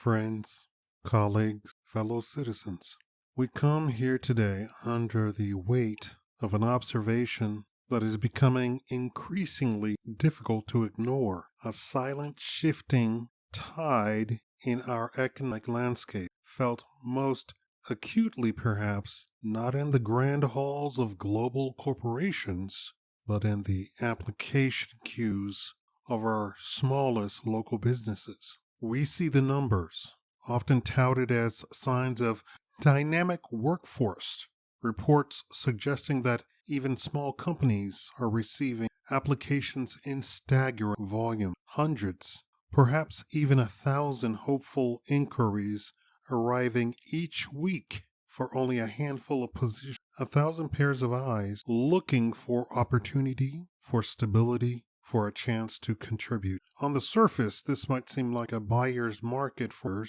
friends, colleagues, fellow citizens. We come here today under the weight of an observation that is becoming increasingly difficult to ignore, a silent shifting tide in our economic landscape, felt most acutely perhaps not in the grand halls of global corporations, but in the application queues of our smallest local businesses. We see the numbers, often touted as signs of dynamic workforce, reports suggesting that even small companies are receiving applications in staggering volume, hundreds, perhaps even 1,000 hopeful inquiries arriving each week for only a handful of positions, 1,000 pairs of eyes looking for opportunity, for stability, for a chance to contribute. On the surface, this might seem like a buyer's market for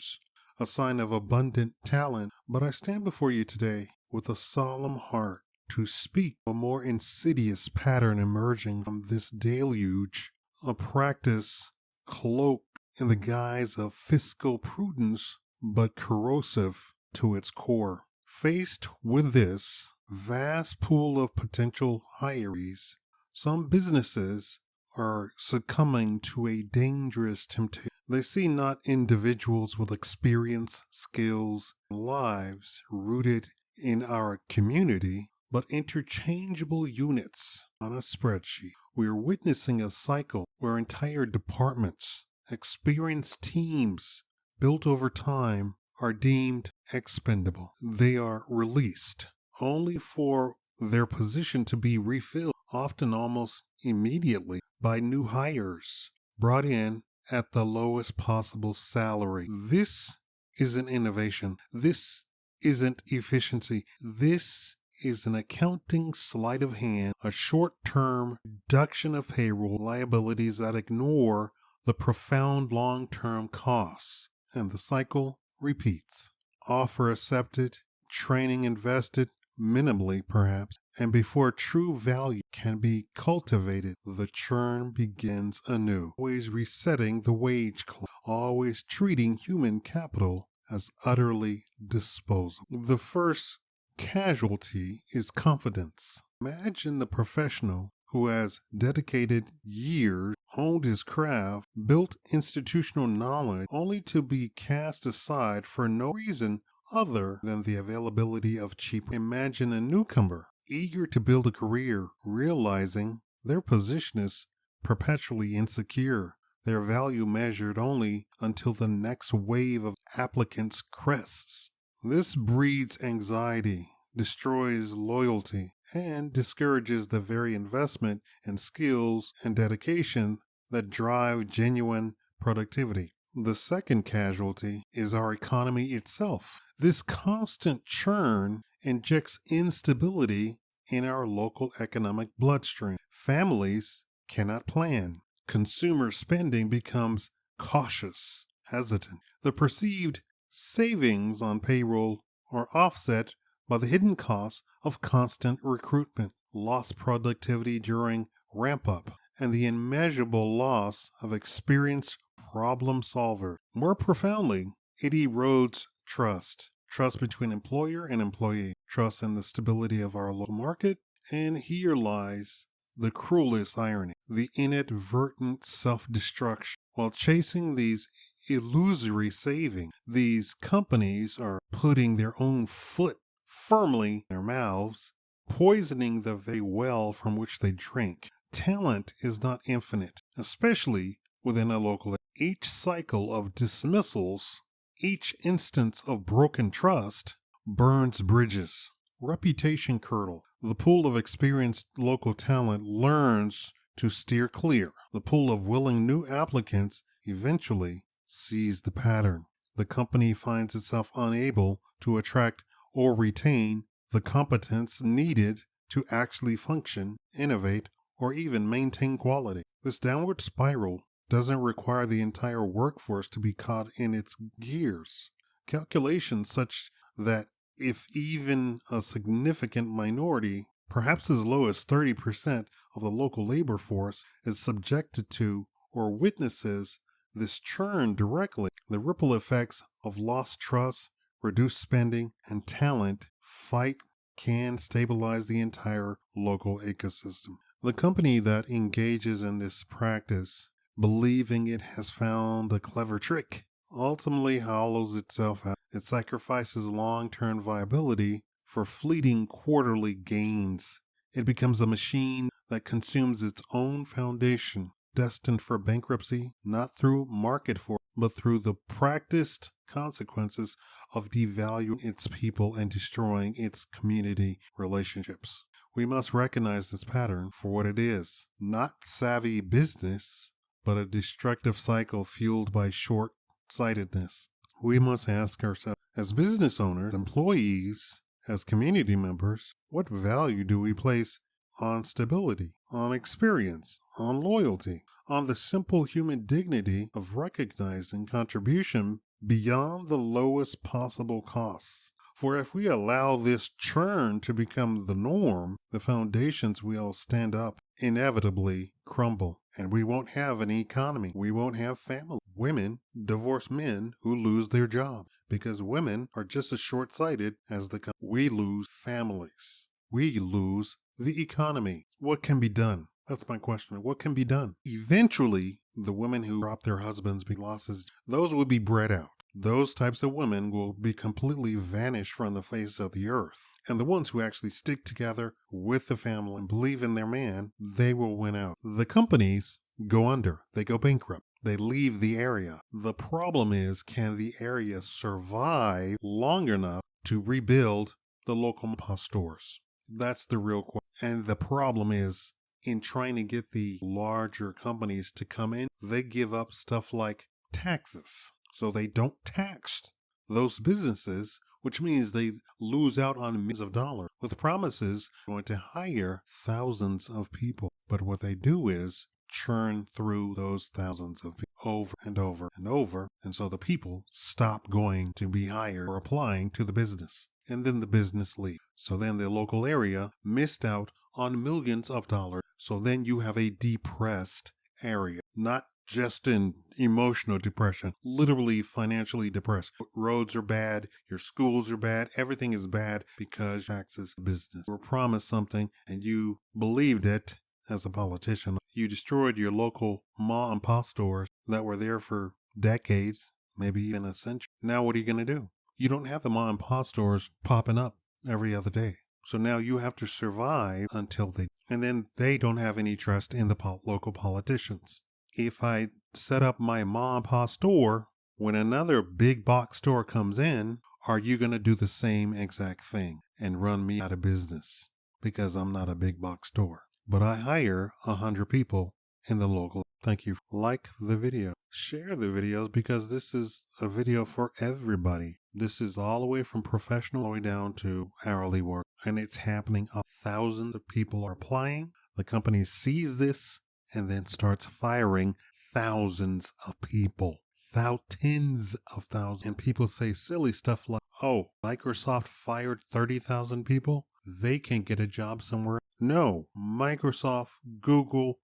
a sign of abundant talent, but I stand before you today with a solemn heart to speak a more insidious pattern emerging from this deluge, a practice cloaked in the guise of fiscal prudence, but corrosive to its core. Faced with this vast pool of potential hirees, some businesses are succumbing to a dangerous temptation. They see not individuals with experience, skills, and lives rooted in our community, but interchangeable units on a spreadsheet. We are witnessing a cycle where entire departments, experienced teams built over time, are deemed expendable. They are released only for their position to be refilled, often almost immediately, by new hires brought in at the lowest possible salary. This isn't innovation. This isn't efficiency. This is an accounting sleight of hand, a short-term reduction of payroll liabilities that ignore the profound long-term costs. And the cycle repeats. Offer accepted, training invested, minimally perhaps, and before true value can be cultivated, the churn begins anew, always resetting the wage clock, always treating human capital as utterly disposable. The first casualty is confidence. Imagine the professional who has dedicated years, honed his craft, built institutional knowledge, only to be cast aside for no reason other than the availability of cheap. Imagine a newcomer eager to build a career, realizing their position is perpetually insecure, their value measured only until the next wave of applicants crests. This breeds anxiety, destroys loyalty, and discourages the very investment in skills and dedication that drive genuine productivity. The second casualty is our economy itself. This constant churn injects instability in our local economic bloodstream. Families cannot plan. Consumer spending becomes cautious, hesitant. The perceived savings on payroll are offset by the hidden costs of constant recruitment, lost productivity during ramp-up, and the immeasurable loss of experienced problem solvers. More profoundly, it erodes trust. Trust between employer and employee. Trust in the stability of our local market. And here lies the cruelest irony, the inadvertent self-destruction. While chasing these illusory savings, these companies are putting their own foot firmly in their mouths, poisoning the very well from which they drink. Talent is not infinite, especially within a local. Each cycle of dismissals, each instance of broken trust, burns bridges. Reputation curdle. The pool of experienced local talent learns to steer clear. The pool of willing new applicants eventually sees the pattern. The company finds itself unable to attract or retain the competence needed to actually function, innovate, or even maintain quality. This downward spiral doesn't require the entire workforce to be caught in its gears. Calculations such that if even a significant minority, perhaps as low as 30% of the local labor force, is subjected to or witnesses This churn directly the ripple effects of lost trust, reduced spending, and talent fight can stabilize the entire local ecosystem. The company that engages in this practice, believing it has found a clever trick, ultimately hollows itself out. It sacrifices long-term viability for fleeting quarterly gains. It becomes a machine that consumes its own foundation, destined for bankruptcy, not through market force, but through the practiced consequences of devaluing its people and destroying its community relationships. We must recognize this pattern for what it is, not savvy business, but a destructive cycle fueled by short-sightedness. We must ask ourselves, as business owners, employees, as community members, what value do we place on stability, on experience, on loyalty, on the simple human dignity of recognizing contribution beyond the lowest possible costs? For if we allow this churn to become the norm, the foundations will stand up inevitably crumble, and we won't have an economy. We won't have family. Women divorce men who lose their job because women are just as short-sighted as we lose families. We lose the economy. What can be done? That's my question. What can be done? Eventually, the women who drop their husbands because losses, those will be bred out. Those types of women will be completely vanished from the face of the earth. And the ones who actually stick together with the family and believe in their man, they will win out. The companies go under. They go bankrupt. They leave the area. The problem is, can the area survive long enough to rebuild the local stores? That's the real question. And the problem is, in trying to get the larger companies to come in, they give up stuff like taxes. So they don't tax those businesses, which means they lose out on millions of dollars with promises going to hire thousands of people. But what they do is churn through those thousands of people over and over and over. And so the people stop going to be hired or applying to the business. And then the business leaves. So then the local area missed out on millions of dollars. So then you have a depressed area, not just in emotional depression, literally financially depressed. Roads are bad, your schools are bad, everything is bad because taxes business. You were promised something and you believed it as a politician. You destroyed your local mom and pop stores that were there for decades, maybe even a century. Now what are you going to do? You don't have the mom and pop stores popping up every other day. So now you have to survive until and then they don't have any trust in the local politicians. If I set up my mom and pop store, when another big box store comes in, are you going to do the same exact thing and run me out of business? Because I'm not a big box store. But I hire 100 people in the local. Thank you. Like the video. Share the videos because this is a video for everybody. This is all the way from professional all the way down to hourly work. And it's happening. Thousands of people are applying. The company sees this and then starts firing thousands of people. Tens of thousands. And people say silly stuff like, oh, Microsoft fired 30,000 people? They can't get a job somewhere. No, Microsoft, Google,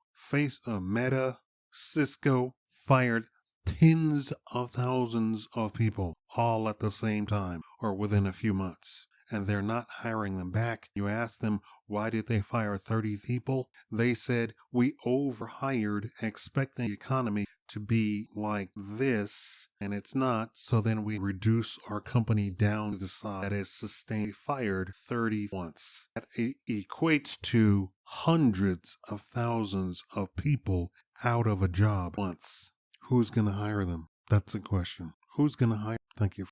Meta, Cisco fired tens of thousands of people all at the same time or within a few months. And they're not hiring them back. You ask them, why did they fire 30 people? They said, we overhired expecting the economy to be like this, and it's not. So then we reduce our company down to the size that is sustained. Fired 30 once. That equates to hundreds of thousands of people out of a job once. Who's going to hire them? That's the question. Who's going to hire? Thank you.